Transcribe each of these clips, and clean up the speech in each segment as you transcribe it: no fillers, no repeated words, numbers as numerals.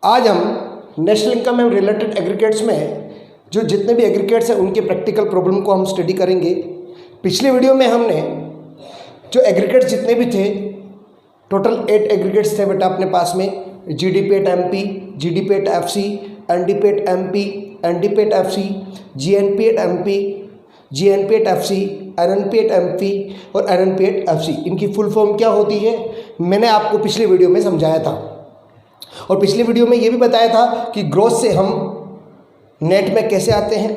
आज हम national income and related aggregates में जो जितने भी एग्रीगेट्स हैं उनके प्रैक्टिकल प्रॉब्लम को हम स्टडी करेंगे। पिछले वीडियो में हमने जो एग्रीगेट्स जितने भी थे, टोटल 8 एग्रीगेट्स थे बेटा अपने पास में। GDP at MP, GDP at FC, NDP at MP, NDP at FC, GNP at MP, GNP at FC, NNP at MP और एनएनपेट एफसी। इनकी फुल फॉर्म क्या होती है मैंने आपको पिछले वीडियो में समझाया था। और पिछले वीडियो में ये भी बताया था कि ग्रोथ से हम नेट में कैसे आते हैं,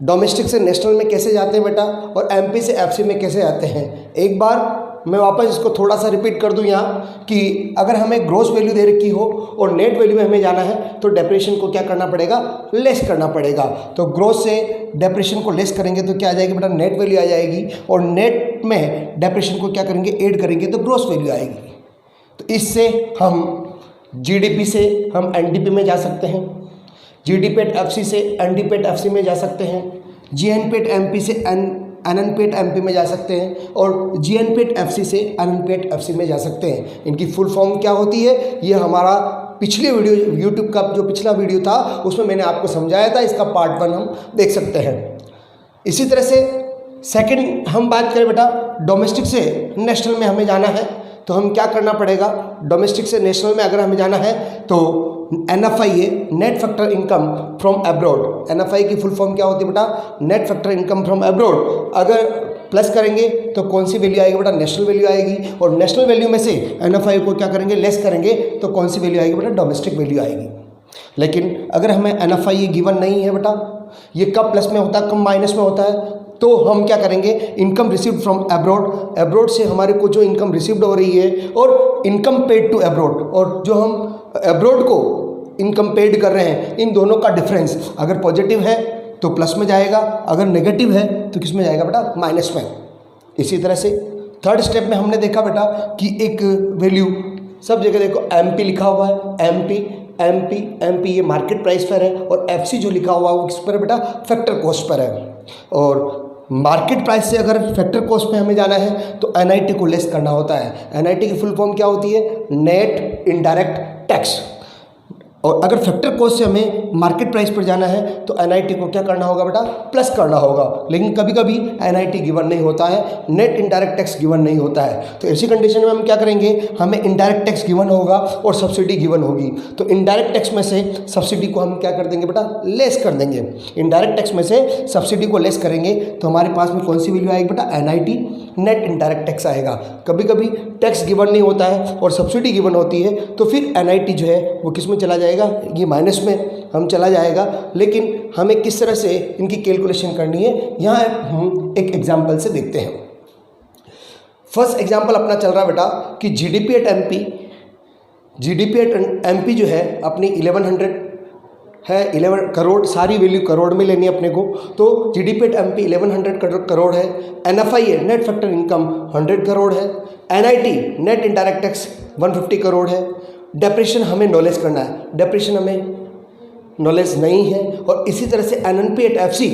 डोमेस्टिक से नेशनल में कैसे जाते हैं बेटा, और एमपी से एफसी में कैसे आते हैं। एक बार मैं वापस इसको थोड़ा सा रिपीट कर दूं यहाँ कि अगर हमें ग्रोस वैल्यू दे रखी हो और नेट वैल्यू में हमें जाना है तो डेप्रेशन को क्या करना पड़ेगा, लेस करना पड़ेगा। तो ग्रोस से डेप्रेशन को लेस करेंगे तो क्या आ जाएगी बेटा, नेट वैल्यू आ जाएगी। और नेट में डेप्रेशन को क्या करेंगे, ऐड करेंगे तो ग्रोस वैल्यू आएगी। तो इससे हम जीडीपी से हम एनडीपी में जा सकते हैं, जीडीपेट एफसी से एनडीपेट एफसी में जा सकते हैं, जीएनपेट एमपी से एनएनपेट एमपी में जा सकते हैं और जीएनपेट एफसी से एनएनपेट एफसी में जा सकते हैं। इनकी फुल फॉर्म क्या होती है ये हमारा पिछले वीडियो यूट्यूब का जो पिछला वीडियो था उसमें मैंने आपको समझाया था। इसका पार्ट 1 हम देख सकते हैं। इसी तरह से सेकंड हम बात करें बेटा, डोमेस्टिक से नेशनल में हमें जाना है तो हम क्या करना पड़ेगा। डोमेस्टिक से नेशनल में अगर हमें जाना है तो NFI है, net factor income from abroad. NFI की फुल फॉर्म क्या होती है बेटा, net factor income from abroad. अगर प्लस करेंगे तो कौन सी वैल्यू आएगी बेटा, नेशनल वैल्यू आएगी। और नेशनल वैल्यू में से NFI को क्या करेंगे, लेस करेंगे तो कौन सी वैल्यू आएगी बेटा, डोमेस्टिक वैल्यू आएगी। लेकिन अगर हमें NFI ये गिवन नहीं है बेटा, ये कब प्लस में होता है कब माइनस में होता है, तो हम क्या करेंगे, income received from abroad. Abroad से हमारे को जो इनकम रिसीव्ड हो रही है और इनकम पेड टू अब्रॉड, और जो हम अब्रॉड को इनकम पेड कर रहे हैं, इन दोनों का डिफरेंस अगर पॉजिटिव है तो प्लस में जाएगा, अगर नेगेटिव है तो किस में जाएगा बेटा, माइनस में। इसी तरह से थर्ड स्टेप में हमने देखा बेटा कि एक वैल्यू सब जगह देखो एमपी लिखा हुआ है, एमपी एमपी एमपी ये मार्केट प्राइस पर है, और एफसी जो लिखा हुआ है वो किस पर है बेटा, फैक्टर कॉस्ट पर है। और मार्केट प्राइस से अगर फैक्टर कॉस्ट पे हमें जाना है तो एनआईटी को लेस करना होता है। एनआईटी की फुल फॉर्म क्या होती है, नेट इनडायरेक्ट टैक्स। और अगर फैक्टर कॉस्ट से हमें मार्केट प्राइस पर जाना है तो एनआईटी को क्या करना होगा बेटा, प्लस करना होगा। लेकिन कभी कभी एनआईटी गिवन नहीं होता है, नेट इनडायरेक्ट टैक्स गिवन नहीं होता है। तो ऐसी कंडीशन में हम क्या करेंगे, हमें इनडायरेक्ट टैक्स गिवन होगा और सब्सिडी गिवन होगी। तो इनडायरेक्ट टैक्स में से सब्सिडी को हम क्या कर देंगे बेटा, लेस कर देंगे। इनडायरेक्ट टैक्स में से सब्सिडी को लेस करेंगे तो हमारे पास में कौन सी वैल्यू आएगी बेटा, एनआईटी, नेट इनडायरेक्ट टैक्स आएगा। कभी कभी टैक्स गिवन नहीं होता है और सब्सिडी गिवन होती है तो फिर एनआईटी जो है वो किस में चला जाएगा, ये माइनस में हम चला जाएगा। लेकिन हमें किस तरह से इनकी कैलकुलेशन करनी है यहाँ हम एक एग्जांपल से देखते हैं। फर्स्ट एग्जांपल अपना चल रहा बेटा कि जीडीपी एट एमपी जो है अपनी 1100 है, 11 करोड़, सारी वैल्यू करोड़ में लेनी है अपने को। तो जीडीपी एट एमपी 1100 करोड़ है। एनएफआई है, नेट फैक्टर इनकम 100 करोड़ है। NIT net indirect tax 150 crore है। डेप्रेशन हमें नॉलेज करना है, डेप्रेशन हमें नॉलेज नहीं है। और इसी तरह से एनएनपी एट एफसी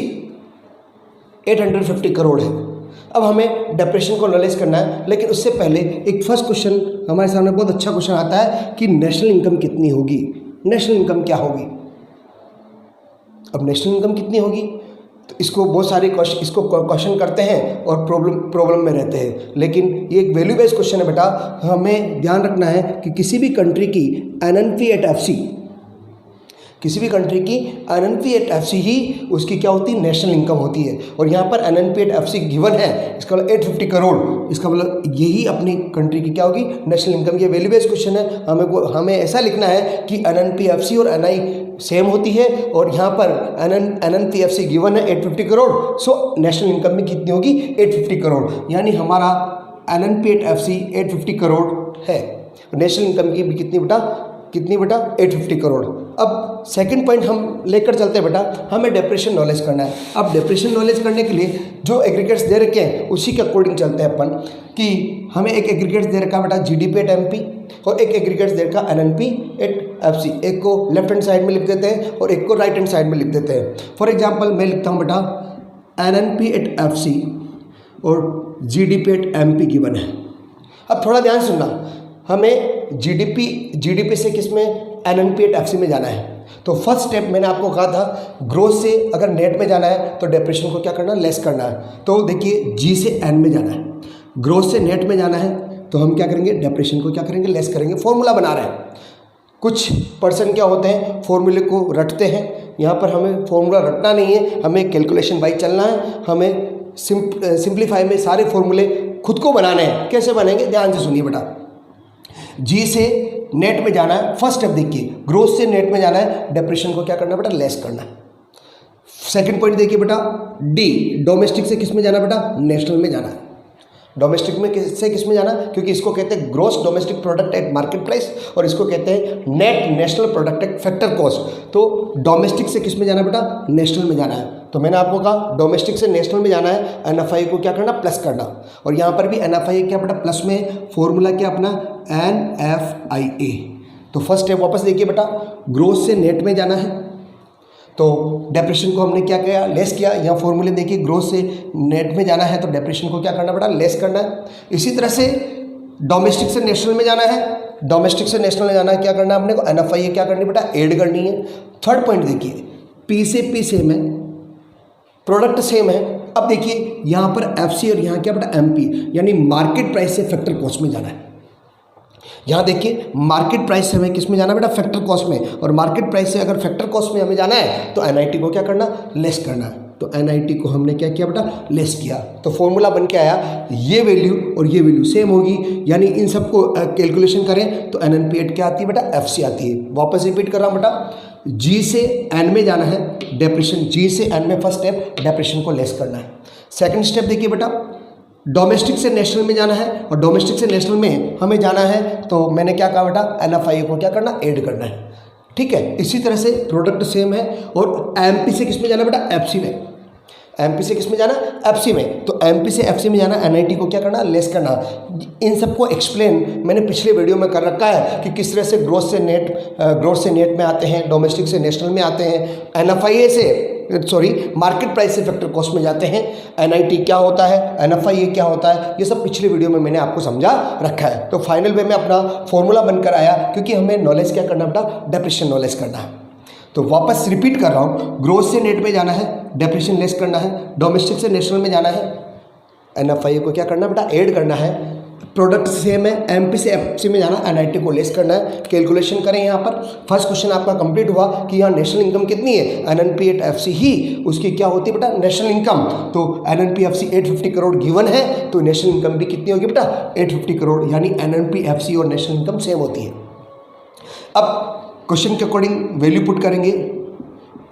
850 करोड़ है। अब हमें डेप्रेशन को नॉलेज करना है, लेकिन उससे पहले एक फर्स्ट क्वेश्चन हमारे सामने बहुत अच्छा क्वेश्चन आता है कि नेशनल इनकम कितनी होगी, नेशनल इनकम क्या होगी। अब नेशनल इनकम कितनी होगी तो इसको बहुत सारे क्वेश्चन करते हैं और प्रॉब्लम में रहते हैं। लेकिन ये एक वैल्यू बेस्ड क्वेश्चन है बेटा, हमें ध्यान रखना है कि किसी भी कंट्री की एनएनपी एट एफसी, किसी भी कंट्री की एनएनपी एट एफसी ही उसकी क्या होती है, नेशनल इनकम होती है। और यहाँ पर एनएनपी एट एफसी गिवन है, इसका मतलब 850 करोड़, इसका मतलब यही अपनी कंट्री की क्या होगी, नेशनल इनकम। ये वैल्यू बेस्ड क्वेश्चन है, हमें ऐसा लिखना है कि एनएनपी एफसी और एनआई सेम होती है और यहाँ पर एनएनपी एफसी गिवन है 850 करोड़। सो नेशनल इनकम में कितनी होगी, 850 करोड़। यानी हमारा एनएनपी एट एफसी 850 करोड़ है। नेशनल इनकम की भी कितनी बेटा 850 करोड़। अब सेकंड पॉइंट हम लेकर चलते हैं बेटा, हमें डेप्रेशन नॉलेज करना है। अब डेप्रेशन नॉलेज करने के लिए जो एग्रीगेट्स दे रखे हैं उसी के अकॉर्डिंग चलते हैं अपन कि हमें एक एग्रीगेट्स दे रखा बेटा जीडीपी एट एमपी और एक एग्रीगेट्स दे रखा एनएनपी एट एफसी। एक को लेफ्ट हैंड साइड में लिख देते हैं और एक को राइट हैंड साइड में लिख देते हैं। फॉर एग्जाम्पल मैं लिखता हूँ बेटा एनएनपी एट एफसी और जीडीपी एट एमपी गिवन है। अब थोड़ा ध्यान सुनना, हमें जीडीपी से किस में NNP एट FC में जाना है। तो फर्स्ट स्टेप मैंने आपको कहा था, ग्रोथ से अगर नेट में जाना है तो डेप्रेशन को क्या करना है, लेस करना है। तो देखिए G से N में जाना है, ग्रोथ से नेट में जाना है तो हम क्या करेंगे, डेप्रेशन को क्या करेंगे, लेस करेंगे। फॉर्मूला बना रहे हैं। कुछ पर्सन क्या होते हैं, फॉर्मूले को रटते हैं। यहाँ पर हमें फॉर्मूला रटना नहीं है, हमें कैलकुलेशन वाइज चलना है। हमें सिंप्लीफाई में सारे फॉर्मूले खुद को बनाने हैं। कैसे बनेंगे, ध्यान से सुनिए बेटा। जी से नेट में जाना है, फर्स्ट स्टेप देखिए, ग्रोथ से नेट में जाना है, डेप्रेशन को क्या करना है बेटा, लेस करना है। सेकंड पॉइंट देखिए बेटा, डी, डोमेस्टिक से किस में जाना बेटा, नेशनल में जाना है। डोमेस्टिक में किस में जाना, क्योंकि इसको कहते हैं gross domestic product at market price और इसको कहते हैं net national product at factor cost. तो डोमेस्टिक से किस में जाना बेटा, नेशनल में जाना है। तो मैंने आपको कहा डोमेस्टिक से नेशनल में जाना है, NFI को क्या करना, प्लस करना। और यहाँ पर भी NFI क्या बेटा, प्लस में फॉर्मूला क्या अपना, NFIA। तो फर्स्ट स्टेप वापस देखिए बेटा, ग्रोथ से नेट में जाना है तो डेप्रेशन को हमने क्या किया, लेस किया। यहाँ फॉर्मूले देखिए, ग्रोथ से नेट में जाना है तो डेप्रेशन को क्या करना बेटा, लेस करना है। इसी तरह से डोमेस्टिक से नेशनल में जाना है, डोमेस्टिक से नेशनल में जाना है, क्या करना है अपने को, NFI क्या करनी बेटा, ऐड करनी है। थर्ड पॉइंट देखिए, P से P सेम है, प्रोडक्ट सेम है। अब देखिए यहाँ पर FC और यहाँ क्या बेटा, MP, यानी मार्केट प्राइस से फैक्टर कॉस्ट में जाना है। यहाँ देखिए मार्केट प्राइस से हमें किस में जाना बेटा, फैक्टर कॉस्ट में। और मार्केट प्राइस से अगर फैक्टर कॉस्ट में हमें जाना है तो NIT को क्या करना, लेस करना है। तो NIT को हमने क्या किया बेटा, लेस किया। तो फॉर्मूला बन के आया, ये वैल्यू और ये वैल्यू सेम होगी, यानी इन सबको कैलकुलेशन करें तो NNP एट क्या आती है बेटा, FC आती है। वापस रिपीट कर रहा हूँ बेटा, G से N में जाना है, डेप्रेशन G से N में फर्स्ट स्टेप, डेप्रेशन को लेस करना है। सेकेंड स्टेप देखिए बेटा, डोमेस्टिक से नेशनल में जाना है और डोमेस्टिक से नेशनल में हमें जाना है तो मैंने क्या कहा बेटा, NFI को क्या करना, ऐड करना है। ठीक है, इसी तरह से प्रोडक्ट सेम है। और MP से किस में जाना बेटा, FC में। MP से किस में जाना, FC में। तो MP से FC में जाना, NIT को क्या करना, लेस करना। इन सबको एक्सप्लेन मैंने पिछले वीडियो में कर रखा है कि किस तरह से ग्रोथ से नेट में आते हैं, डोमेस्टिक से नेशनल में आते हैं, NFIA से मार्केट प्राइस से फैक्टर कॉस्ट में जाते हैं, NIT क्या होता है, NFIA क्या होता है, ये सब पिछले वीडियो में मैंने आपको समझा रखा है। तो फाइनल वे में अपना फॉर्मूला बनकर आया, क्योंकि हमें नॉलेज क्या करना बेटा, डेप्रेशन नॉलेज करना है। तो वापस रिपीट कर रहा हूँ, ग्रोथ से नेट में जाना है, डेप्रेशन लेस करना है, डोमेस्टिक से नेशनल में जाना है, NFIA को क्या करना बेटा, ऐड करना है। प्रोडक्ट सेम है, MP से FC में जाना, NIT को लेस करना है। कैलकुलेशन करें यहाँ पर, फर्स्ट क्वेश्चन आपका कंप्लीट हुआ कि यहाँ नेशनल इनकम कितनी है, NNP एट FC ही उसकी क्या होती है बेटा, नेशनल इनकम। तो NNP FC 850 करोड़ गिवन है, तो नेशनल इनकम भी कितनी होगी बेटा, 850 करोड़, यानी NNP FC और नेशनल इनकम सेम होती है। अब क्वेश्चन के अकॉर्डिंग वैल्यू पुट करेंगे,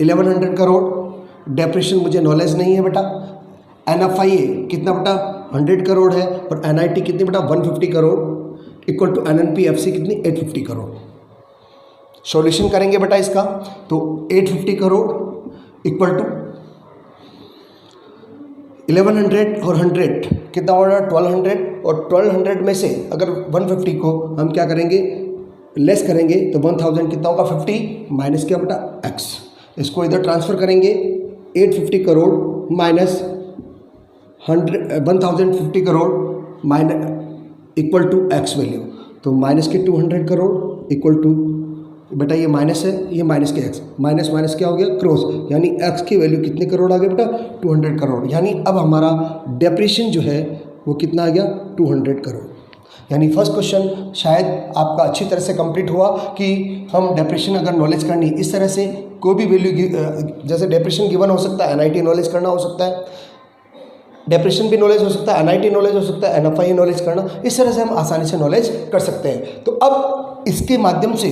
1100 करोड़, डेप्रेशन मुझे नॉलेज नहीं है बेटा, NFIA कितना बेटा 100 करोड़ है, और NIT कितनी बेटा 150 crore, equal to NNP FC कितनी 850 करोड़। सॉल्यूशन करेंगे बेटा इसका, तो 850 करोड़ इक्वल टू 1100 और 100 कितना हो रहा है 1200, और 1200 में से अगर 150 को हम क्या करेंगे, लेस करेंगे तो 1000 कितना होगा 50 माइनस क्या बेटा x। इसको इधर ट्रांसफर करेंगे, 850 crore minus 1050 crore minus equal to x value, तो माइनस के 200 करोड़ इक्वल टू बेटा, ये माइनस है, ये माइनस के x, माइनस माइनस क्या हो गया क्रॉस, यानी x की वैल्यू कितने करोड़ आ गया बेटा 200 करोड़। यानी अब हमारा डेप्रेशन जो है वो कितना आ गया 200 करोड़। यानी फर्स्ट क्वेश्चन शायद आपका अच्छी तरह से कंप्लीट हुआ कि हम डेप्रेशन अगर नॉलेज करनी इस तरह से, कोई भी वैल्यू जैसे डेप्रेशन गिवन हो सकता है, NIT नॉलेज करना हो सकता है, डेप्रेशन भी नॉलेज हो सकता है, NIT नॉलेज हो सकता है, NFI नॉलेज करना, इस तरह से हम आसानी से नॉलेज कर सकते हैं। तो अब इसके माध्यम से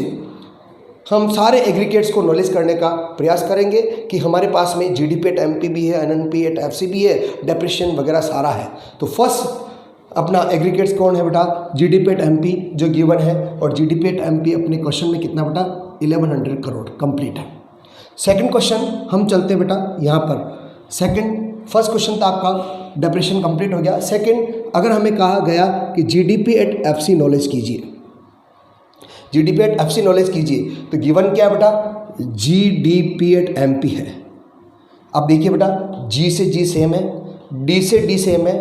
हम सारे एग्रीगेट्स को नॉलेज करने का प्रयास करेंगे कि हमारे पास में GDP एट MP भी है, NNP एट FC भी है, डेप्रेशन वगैरह सारा है। तो फर्स्ट अपना एग्रीगेट्स कौन है बेटा, GDP एट MP जो गिवन है, और GDP एट MP अपने क्वेश्चन में कितना बेटा 1100 करोड़ कंप्लीट है। सेकंड क्वेश्चन हम चलते हैं बेटा यहाँ पर। फर्स्ट क्वेश्चन था आपका डेप्रेशन कंप्लीट हो गया। सेकंड, अगर हमें कहा गया कि GDP एट FC नॉलेज कीजिए, GDP एट FC नॉलेज कीजिए, तो गिवन क्या है बेटा GDP एट MP है। अब देखिए बेटा G से G सेम है, D से D सेम है,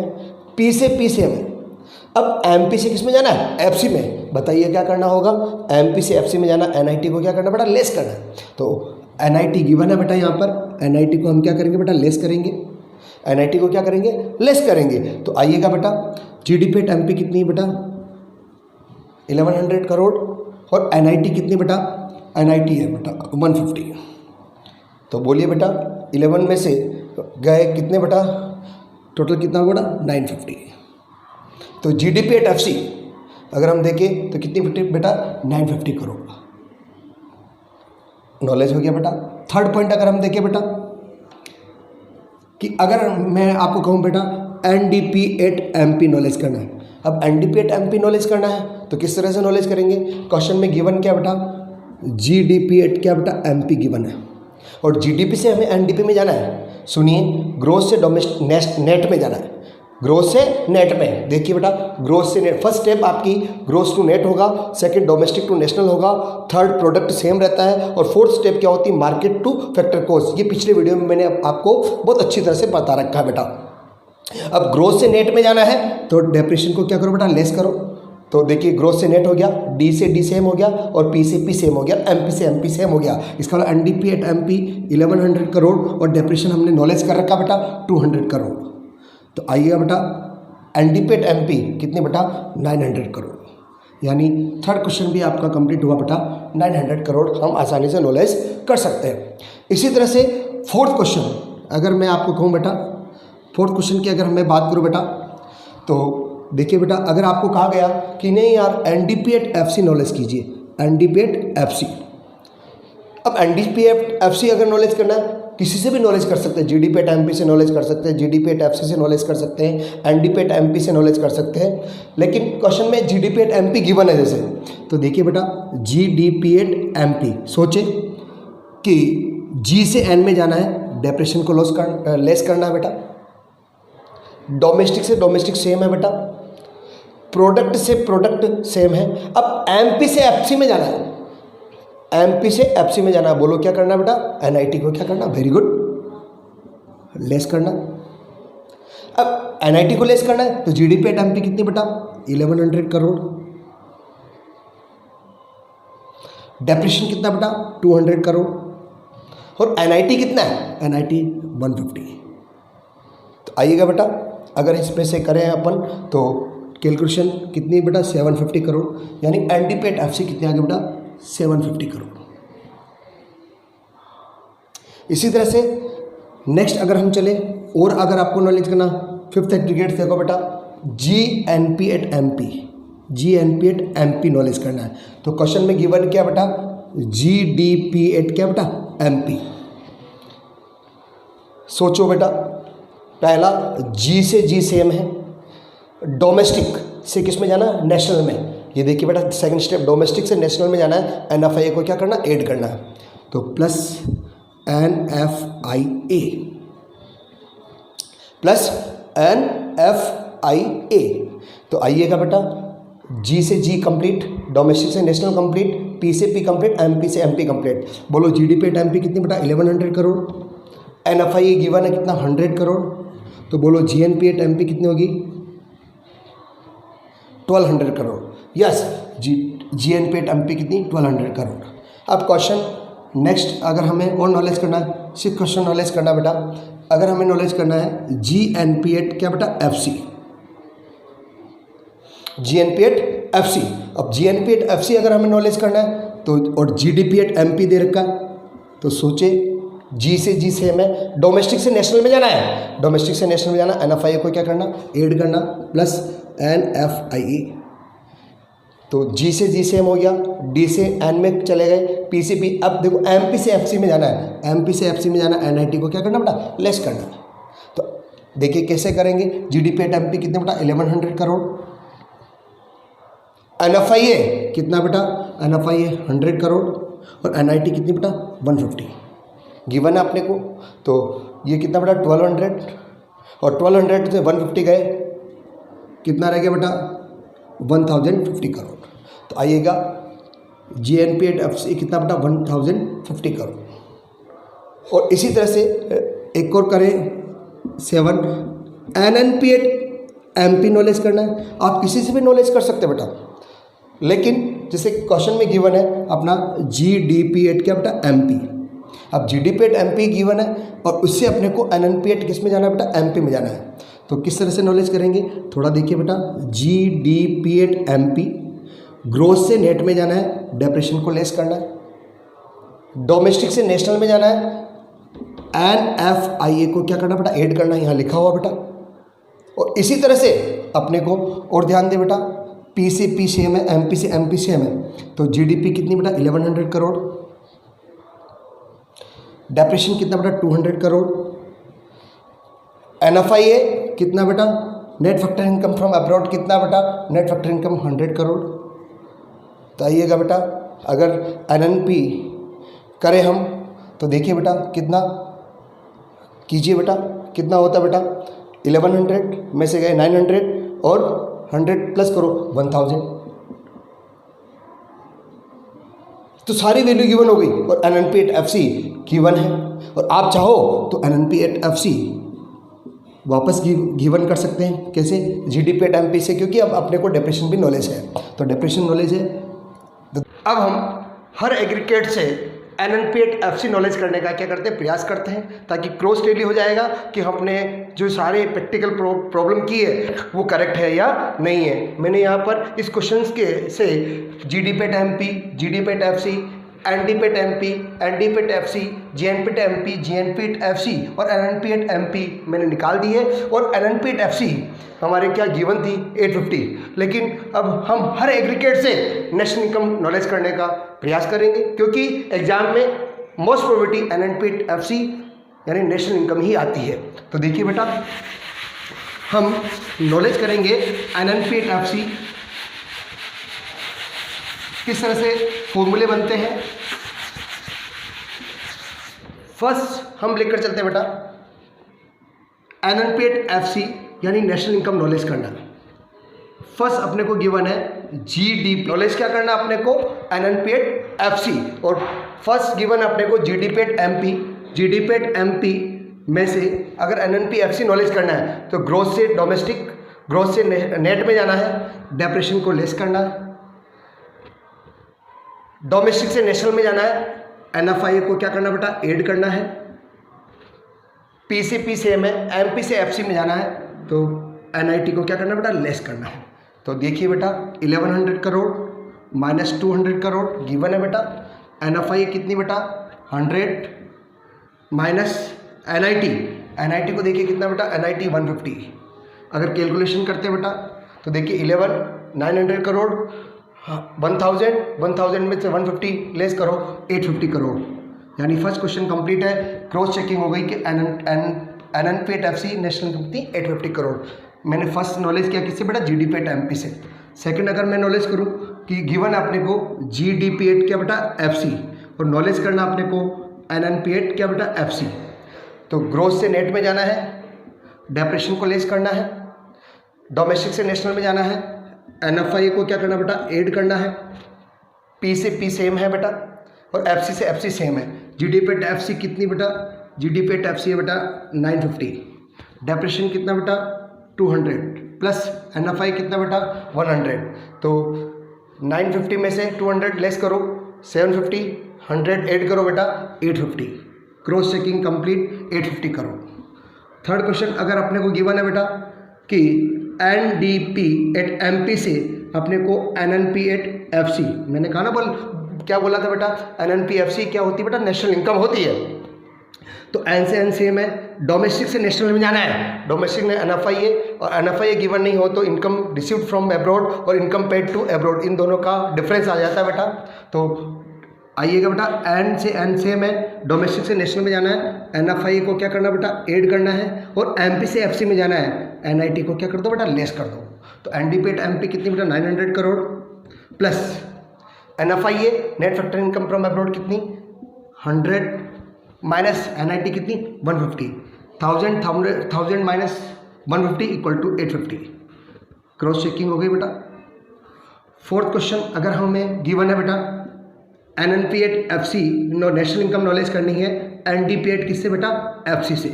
P से P सेम है। अब MP से किस में जाना है FC में, बताइए क्या करना होगा, एमपी से एफसी में जाना, एनआईटी को क्या करना बेटा, लेस करना है। तो एनआईटी गिवन है बेटा, यहाँ पर एनआईटी को हम क्या करेंगे बेटा, लेस करेंगे, एनआईटी को क्या करेंगे, लेस करेंगे। तो आइएगा बेटा, जीडीपी एट एमपी कितनी बेटा, 1100 करोड़, और एनआईटी कितनी बेटा, एनआईटी है बेटा 150। तो बोलिए बेटा 11 में से गए कितने बेटा, टोटल कितना होगा बेटा, 950। तो जीडीपी एट एफसी अगर हम देखें तो कितनी बेटा, 950 करोड़। नॉलेज हो गया बेटा। थर्ड पॉइंट अगर हम देखें बेटा कि अगर मैं आपको कहूँ बेटा एनडीपी एट एमपी नॉलेज करना है, अब एनडीपी एट एमपी नॉलेज करना है तो किस तरह से नॉलेज करेंगे, क्वेश्चन में गिवन क्या बेटा, जीडीपी एट क्या बेटा, एमपी गिवन है, और जीडीपी से हमें एनडीपी में जाना है। सुनिए, ग्रोथ से डोमेस्टिक नेट में जाना है, ग्रोथ से नेट में। देखिए बेटा, ग्रोथ से नेट, फर्स्ट स्टेप आपकी ग्रोथ टू नेट होगा, सेकंड डोमेस्टिक टू नेशनल होगा, थर्ड प्रोडक्ट सेम रहता है, और फोर्थ स्टेप क्या होती है, मार्केट टू फैक्टर कॉस्ट। ये पिछले वीडियो में मैंने आपको बहुत अच्छी तरह से बता रखा है बेटा। अब ग्रोथ से नेट में जाना है तो डेप्रिसिएशन को क्या करो बेटा, लेस करो। तो देखिए ग्रोथ से नेट हो गया, डी से डी सेम हो गया, और पी से पी सेम हो गया, एमपी से एमपी सेम हो गया। इसका मतलब एनडीपी एट एमपी 1100 करोड़, और डेप्रिसिएशन हमने नॉलेज कर रखा बेटा 200 करोड़। तो आइएगा बेटा, एनडीपी एट एमपी कितने बेटा, 900 करोड़। यानी थर्ड क्वेश्चन भी आपका कंप्लीट हुआ बेटा, 900 करोड़ हम आसानी से नॉलेज कर सकते हैं। इसी तरह से फोर्थ क्वेश्चन अगर मैं आपको कहूँ बेटा, फोर्थ क्वेश्चन की अगर मैं बात करूँ बेटा, तो देखिए बेटा, अगर आपको कहा गया कि नहीं यार एनडीपी एट एफसी नॉलेज कीजिए, एनडीपी एट एफसी। अब एनडीपी एट एफसी अगर नॉलेज करना है, किसी से भी नॉलेज कर सकते हैं, जीडीपी एट एमपी से नॉलेज कर सकते हैं, जीडीपी एट एफसी से नॉलेज कर सकते हैं, एनडीपी एट एमपी से नॉलेज कर सकते हैं। लेकिन क्वेश्चन में जीडीपी एट एमपी गिवन है जैसे, तो देखिए बेटा जीडीपी एट एमपी, सोचे कि जी से एन में जाना है, डेप्रेशन को लेस करना है बेटा, डोमेस्टिक से डोमेस्टिक सेम है बेटा, प्रोडक्ट से प्रोडक्ट सेम है। अब एमपी से एफसी में जाना है, एमपी से एफसी में जाना है, बोलो क्या करना है बेटा, एनआईटी को क्या करना, वेरी गुड, लेस करना। अब एनआईटी को लेस करना है तो जीडीपी एट एमपी कितनी बेटा, 1100 करोड़, डेप्रिसिएशन कितना बेटा, 200 करोड़, और एनआईटी कितना है, एनआईटी 150। तो आइएगा बेटा, अगर इसमें से करें अपन तो कैलकुलेशन कितनी बेटा, 750 करोड़। यानी एनडीपी एट एफसी कितने आ गए बेटा, 750 करोड़। इसी तरह से नेक्स्ट अगर हम चले, और अगर आपको नॉलेज करना, फिफ्थ एग्रीगेट देखो बेटा, GNP at MP, GNP at MP knowledge करना है। तो क्वेश्चन में गिवन क्या बेटा, जीडीपी एट क्या बेटा, एमपी। सोचो बेटा, पहला जी से जी सेम है, डोमेस्टिक से किस में जाना, नेशनल में। ये देखिए बेटा सेकंड स्टेप, डोमेस्टिक से नेशनल में जाना है, एनएफआईए को क्या करना, ऐड करना है। तो प्लस एनएफआईए, प्लस एनएफआईए। तो आइएगा बेटा, जी से जी कंप्लीट, डोमेस्टिक से नेशनल कंप्लीट, पी से पी कंप्लीट, एमपी से एमपी कंप्लीट। बोलो जीडीपी एट एमपी कितनी बेटा, 1100 करोड़, एनएफआईए गिवन है कितना, 100 करोड़। तो बोलो जीएनपी एट एमपी कितनी होगी, 1200 crore. Yes, GNP at MP कितनी, 1200 करोड़। अब क्वेश्चन नेक्स्ट अगर हमें और नॉलेज करना है, सिर्फ क्वेश्चन नॉलेज करना बेटा, अगर हमें नॉलेज करना है जीएनपी एट क्या बेटा, एफसी, जीएनपी एट एफसी। अब जीएनपी एट एफसी अगर हमें नॉलेज करना है तो, और जीडीपी एट एमपी दे रखा है, तो सोचे जी से जी सेम है, डोमेस्टिक से नेशनल में जाना है, डोमेस्टिक से नेशनल में जाना, एनएफआईए को क्या करना, ऐड करना, प्लस एनएफआईए। तो जी से जी सेम हो गया, डी से एन में चले गए, पी से पी। अब देखो एमपी से एफसी में जाना है, एमपी से एफसी में जाना, एनआईटी को क्या करना बेटा, लेस करना। तो देखिए कैसे करेंगे, जीडीपी एट एमपी कितने बेटा, 1100 करोड़, एनएफआईए कितना बेटा, एनएफआईए 100 करोड़, और एनआईटी कितनी बेटा, 150 गिवन है अपने को। तो ये कितना बेटा, 1200, और 1200 से 150 गए, कितना रह गया बेटा, 1050 करोड़। तो आइएगा जीएनपी एट एफसी कितना बेटा, 1050 करोड़। और इसी तरह से एक और करें 7, एनएनपी एट एमपी नॉलेज करना है। आप किसी से भी नॉलेज कर सकते हैं बेटा, लेकिन जैसे क्वेश्चन में गिवन है अपना GDP एट क्या बेटा MP। अब GDP एट MP गिवन है और उससे अपने को NNP एट किस में जाना है बेटा MP में जाना है। तो किस तरह से नॉलेज करेंगे थोड़ा देखिए बेटा। GDP एट MP, ग्रोथ से नेट में जाना है, डेप्रेशन को लेस करना है। डोमेस्टिक से नेशनल में जाना है, NFIA को क्या करना बेटा ऐड करना है, यहाँ लिखा हुआ बेटा। और इसी तरह से अपने को और ध्यान दे बेटा, P से P सेम है, MP से MP सेम है। तो GDP कितनी बेटा 1100 करोड़, डेप्रेशन कितना बेटा 200 करोड़, NFIA कितना बेटा, net factor income from abroad कितना बेटा, नेट फैक्टर इनकम 100 करोड़। तो आइएगा बेटा अगर NNP करें हम तो देखिए बेटा कितना कीजिए बेटा, कितना होता है बेटा 1100 में से गए 900 और 100 प्लस करो 1000। तो सारी वैल्यू गिवन हो गई और NNP एट FC गिवन है। और आप चाहो तो NNP एट FC वापस गिवन कर सकते हैं। कैसे? GDP एट MP से, क्योंकि अब अपने को डेप्रेशन भी नॉलेज है, तो डेप्रेशन नॉलेज है। अब हम हर एग्रीगेट से NNP एट FC नॉलेज करने का क्या करते हैं, प्रयास करते हैं, ताकि क्रॉस टेली हो जाएगा कि हमने जो सारे प्रैक्टिकल प्रॉब्लम की है वो करेक्ट है या नहीं है। मैंने यहाँ पर इस क्वेश्चन के से GDP at MP, GDP at FC, NDP at MP, NDP at FC, GNP at MP, GNP at FC और NNP एट MP मैंने निकाल दी है। और NNP एट FC हमारे क्या गिवन थी 850। लेकिन अब हम हर एग्रीगेट से नेशनल इनकम नॉलेज करने का प्रयास करेंगे, क्योंकि एग्जाम में most probability NNP at FC यानी नेशनल इनकम ही आती है। तो देखिए बेटा हम नॉलेज करेंगे NNP एट FC, किस तरह से फॉर्मूले बनते हैं। फर्स्ट हम लिखकर चलते हैं बेटा NNP एट FC यानी नेशनल इनकम नॉलेज करना। फर्स्ट अपने को गिवन है GDP, नॉलेज क्या करना अपने को NNP एट FC, और फर्स्ट गिवन अपने को GDP at MP। GDP at MP में से अगर NNP FC नॉलेज करना है तो ग्रोथ से डोमेस्टिक, ग्रोथ से नेट में जाना है, डेप्रेशन को लेस करना है, डोमेस्टिक से नेशनल में जाना है, NFIA को क्या करना बेटा ऐड करना है, P से P सेम है, MP से FC में जाना है, तो NIT को क्या करना बेटा लेस करना है। तो देखिए बेटा 1100 करोड़ माइनस 200 करोड़ गिवन है बेटा। NFIA कितनी बेटा 100 माइनस NIT को देखिए कितना बेटा NIT 150। अगर कैलकुलेशन करते हैं बेटा तो देखिए 900 करोड़ 1000 में से 150 लेस करो 850 करोड़। यानी फर्स्ट क्वेश्चन कंप्लीट है। क्रॉस चेकिंग हो गई कि NNP एट FC नेशनल कितनी 850 करोड़। मैंने फर्स्ट नॉलेज किया किससे बेटा GDP एट MP से। सेकंड अगर मैं नॉलेज करूं कि गिवन अपने को GDP एट क्या बेटा FC और नॉलेज करना अपने को NNP एट क्या बेटा FC, तो ग्रोथ से नेट में जाना है, डेप्रेशन को लेस करना है, डोमेस्टिक से नेशनल में जाना है, NFIA को क्या करना बेटा ऐड करना है, P से P सेम है बेटा और FC से FC सेम है। GDP एट FC कितनी बेटा GDP एट FC है बेटा 950, डेप्रेशन कितना बेटा 200 प्लस NFI कितना बेटा 100। तो 950 में से 200 लेस करो 750, 100 ऐड करो बेटा 850। क्रॉस चेकिंग कंप्लीट 850 करो। थर्ड क्वेश्चन अगर अपने को गिवन है बेटा कि NDP एट MP से अपने को NNP एट FC, मैंने कहा ना क्या बोला था बेटा NNP FC क्या होती है बेटा नेशनल इनकम होती है। तो N से N सेम है, डोमेस्टिक से नेशनल में जाना है, डोमेस्टिक में NFIA और NFIA गिवन नहीं हो तो इनकम रिसीव्ड फ्रॉम एब्रॉड और इनकम पेड टू एब्रॉड, इन दोनों का डिफरेंस आ जाता है बेटा। तो आइएगा बेटा N से N सेम है, डोमेस्टिक से नेशनल में जाना है, NFIA को क्या करना बेटा ऐड करना है और MP से FC में जाना है, NIT को क्या कर दो बेटा लेस कर दो। तो NDP एट MP कितनी बेटा 900 crore plus NFIA net factor income from abroad कितनी 100 माइनस NIT कितनी 150, 1000 minus 150 equal to 850। Cross checking हो गई बेटा। फोर्थ क्वेश्चन अगर हमें गिवन है बेटा NNP at FC national income knowledge करनी है, NDP एट किससे बेटा FC से,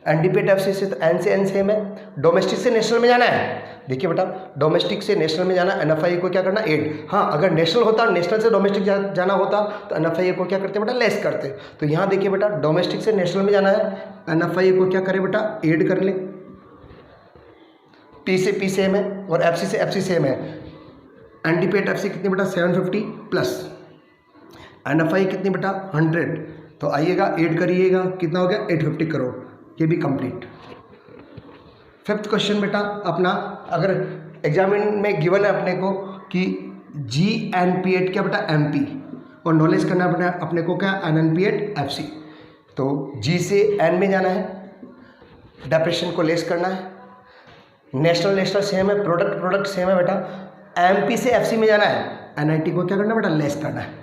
NDP एट FC से तो N से N सेम है, डोमेस्टिक से नेशनल में जाना है देखिए बेटा, डोमेस्टिक से नेशनल में जाना, NFIA को क्या करना, ऐड। हाँ, अगर नेशनल होता, नेशनल से डोमेस्टिक जाना होता तो NFIA को क्या करते बेटा, लेस करते। तो यहाँ देखिए बेटा, डोमेस्टिक से नेशनल में जाना है, NFIA को क्या करें बेटा, ऐड कर ले। P से P सेम है और FC से FC सेम है। एनडीपेट FC कितनी बेटा, 750 प्लस NFIA कितनी बेटा, 100। तो आइएगा, ऐड करिएगा, कितना हो गया, 850 करोड़। ये भी कंप्लीट। फिफ्थ क्वेश्चन बेटा अपना, अगर एग्जामिन में गिवन है अपने को कि GNP8 क्या बेटा, MP, और नॉलेज करना अपने को क्या, NNP8 FC। तो G से N में जाना है, डेप्रेशन को लेस करना है, नेशनल सेम है, प्रोडक्ट सेम है बेटा। MP से FC में जाना है, NIT को क्या करना बेटा, लेस करना है।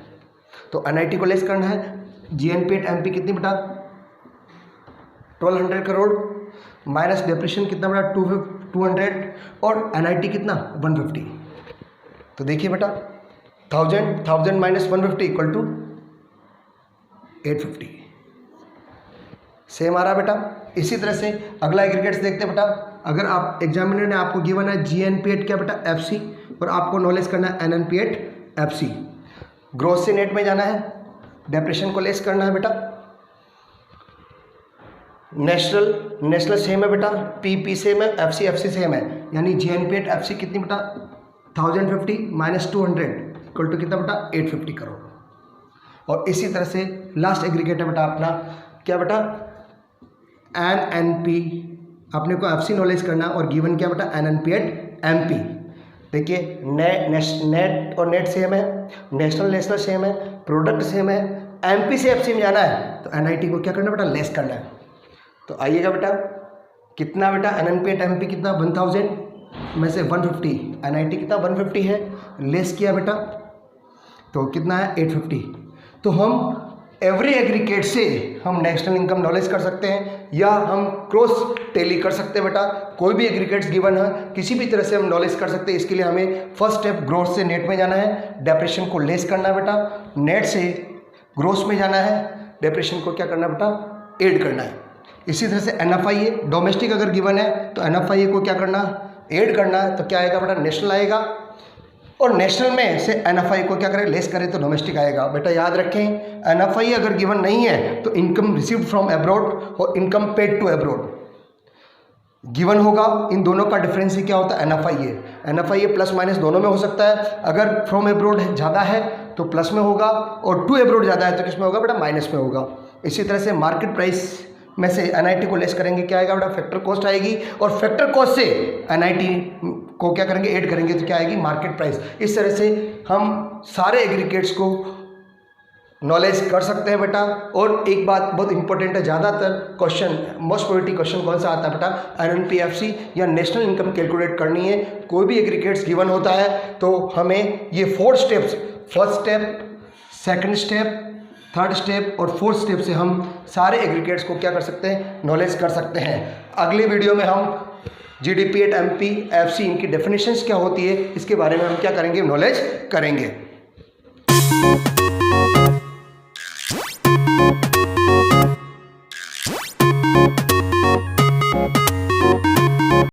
तो NIT को लेस करना है, GNP8 MP कितनी बेटा, 1200 करोड़, माइनस डिप्रेशन कितना बेटा, 200, और NIT कितना, 150। तो देखिए बेटा, 1000 माइनस 150 इक्वल टू 850। सेम आ रहा बेटा। इसी तरह से अगला एग्रीगेट्स देखते हैं बेटा। अगर आप एग्जामिनर ने आपको गिवन है GNP8 क्या बेटा, FC, और आपको नॉलेज करना है NNP8 FC। ग्रोथ से नेट में जाना है, डिप्रेशन को लेस करना है बेटा। नेशनल सेम है बेटा, PP सेम है, FC सेम है, यानी GNP8 FC कितनी बेटा, 1050 माइनस 200 इक्वल टू कितना बेटा, 850 करोड़। और इसी तरह से लास्ट एग्रीगेट है बेटा अपना क्या बेटा, NNP, अपने को FC नॉलेज करना और गिवन क्या बेटा, NNP8 MP। देखिए, नेट और नेट सेम है, नेशनल सेम है, प्रोडक्ट सेम है, MP से FC में जाना है तो NIT को क्या करना बेटा, लेस करना है। तो आइएगा बेटा, कितना बेटा, NNP8 MP कितना, 1000 में से 150, NIT कितना 150 है, लेस किया बेटा तो कितना है, 850। तो हम एवरी एग्रीगेट से हम नेशनल इनकम नॉलेज कर सकते हैं या हम क्रॉस टेली कर सकते हैं बेटा। कोई भी एग्रीगेट्स गिवन है, किसी भी तरह से हम नॉलेज कर सकते हैं। इसके लिए हमें फर्स्ट स्टेप ग्रोथ से नेट में जाना है, डिप्रेशन को लेस करना है बेटा, नेट से ग्रोथ में जाना है, डिप्रेशन को क्या करना है बेटा, ऐड करना है। इसी तरह से NFIA, डोमेस्टिक अगर गिवन है तो NFIA को क्या करना, ऐड करना है। तो क्या आएगा बेटा, नेशनल आएगा, और नेशनल में से NFIA को क्या करें, लेस करें तो डोमेस्टिक आएगा। बेटा याद रखें, NFIA अगर गिवन नहीं है तो इनकम रिसीव्ड फ्रॉम अब्रॉड और income paid to abroad given होगा। इन दोनों का डिफरेंस ही क्या होता है, NFIA प्लस माइनस दोनों में हो सकता है। अगर फ्रॉम अब्रॉड ज़्यादा है तो प्लस में होगा, और टू अब्रॉड ज़्यादा है तो किस में होगा बेटा, माइनस में होगा। इसी तरह से मार्केट प्राइस में से NIT को लेस करेंगे, क्या आएगा बेटा, फैक्टर कॉस्ट आएगी, और फैक्टर कॉस्ट से NIT को क्या करेंगे, ऐड करेंगे तो क्या आएगी, मार्केट प्राइस। इस तरह से हम सारे एग्रीगेट्स को नॉलेज कर सकते हैं बेटा। और एक बात बहुत इंपॉर्टेंट है, ज़्यादातर क्वेश्चन, मोस्ट प्रायोरिटी क्वेश्चन कौन सा आता है बेटा, NNP FC या नेशनल इनकम कैलकुलेट करनी है। कोई भी एग्रीगेट्स गिवन होता है तो हमें ये 4 steps, first step, second step, third step और फोर्थ स्टेप से हम सारे एग्रीगेट्स को क्या कर सकते हैं, नॉलेज कर सकते हैं। अगले वीडियो में हम GDP8 MP FC इनकी डेफिनेशंस क्या होती है इसके बारे में हम क्या करेंगे, नॉलेज करेंगे।